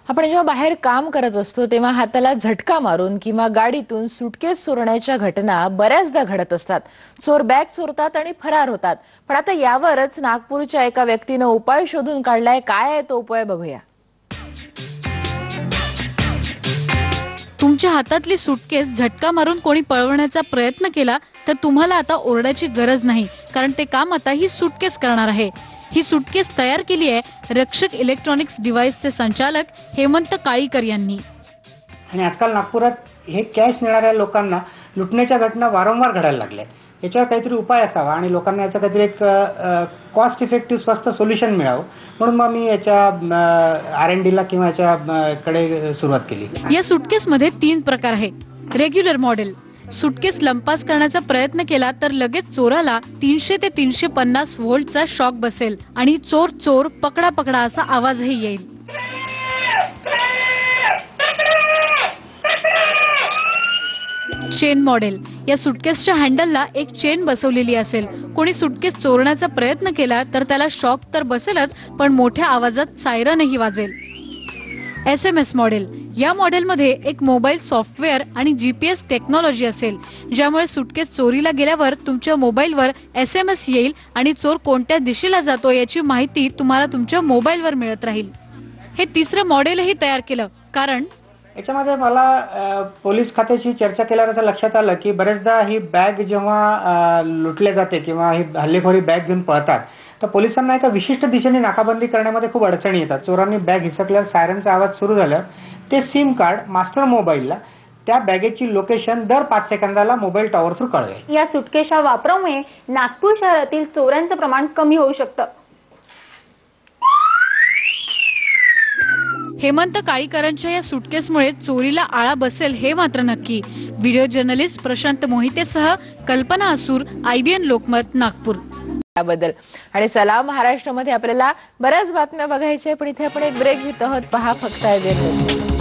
आपण जेव्हा बाहेर काम करत असतो तेव्हा हाताला झटका मारून किंवा गाडीतून सुटकेस चोरण्याच्या घटना बऱ्याचदा घडत असतात। चोर बॅग चोरतात आणि फरार होतात। पण आता यावरच नागपूरच्या एका व्यक्तीने उपाय शोधून काढलाय। काय आहे तो उपाय बघूया। तुमच्या हातातली सुटकेस झटका मारून कोणी पळवण्याचा प्रयत्न केला तर तुम्हाला आता ओरडायची गरज नाही, कारण ते काम आता ही सुटकेस करणार आहे। ही सुटकेस तयार केली आहे रक्षक इलेक्ट्रॉनिक्स डिव्हाइसचे संचालक हेमंत काळीकर यांनी। आणि आजकाल नागपुरात हे कॅश नेणाऱ्या लोकांना लुटण्याच्या घटना वारंवार घडायला लागल्या। याच्यावर काहीतरी उपाय असावा आणि लोकांना याचं काहीतरी एक कॉस्ट इफेक्टिव्ह स्वस्त सोल्युशन मिळावं, म्हणून मग मी याच्या R&D ला किंवा याच्याकडे सुरुवात केली। या सुटकेसमध्ये 3 प्रकार आहेत। रेग्युलर मॉडेल, सुटकेस लंपास करण्याचा प्रयत्न केला तर लगेच चोराला 300 ते 350 व्होल्टचा शॉक बसेल आणि चोर चोर पकडा पकडा असा आवाजही येईल। चेन मॉडेल, या सुटकेसच्या हँडलला एक चेन बसवलेली असेल। कोणी सुटकेस चोरण्याचा प्रयत्न केला तर त्याला शॉक तर बसेलच, पण मोठ्या आवाजात सायरनही वाजेल। SMS मॉडेल, या मॉडेलमध्ये एक मोबाईल सॉफ्टवेअर आणि GPS टेक्नॉलॉजी असेल, ज्यामुळे सुटकेस चोरीला गेल्यावर तुमच्या मोबाईलवर SMS येईल आणि चोर कोणत्या दिशेला जातो याची माहिती तुम्हाला तुमच्या मोबाईलवर मिळत राहील। हे तिसरं मॉडेलही तयार केलं कारण याच्यामध्ये मला पोलीस खात्याची चर्चा केल्यावर असं लक्षात आलं की बरेचदा ही बॅग जेव्हा लुटले जाते किंवा ही हल्लेखोरी बॅग घेऊन पळतात तर पोलिसांना एका विशिष्ट दिशेने नाकाबंदी करण्यामध्ये खूप अडचणी येतात। चोरांनी बॅग हिसकल्यावर सायरनचा आवाज सुरू झाल्यावर ते सिम कार्ड मास्टर मोबाईलला त्या बॅगेची लोकेशन दर 5 सेकंदाला मोबाईल टॉवर थ्रू कळवेल। या सुटकेसच्या वापरामुळे नागपूर शहरातील चोरांचं प्रमाण कमी होऊ शकतं। हेमंत काळीकरांच्या या सुटकेसमुळे चोरीला आळा बसेल हे मात्र नक्की। व्हिडिओ जर्नलिस्ट प्रशांत मोहितेसह कल्पना असूर, IBN लोकमत, नागपूर। त्याबद्दल आणि चला महाराष्ट्रामध्ये आपल्याला बऱ्याच बातम्या बघायच्या, पण इथे आपण एक ब्रेक घेत आहोत। पहा फक्त IBN।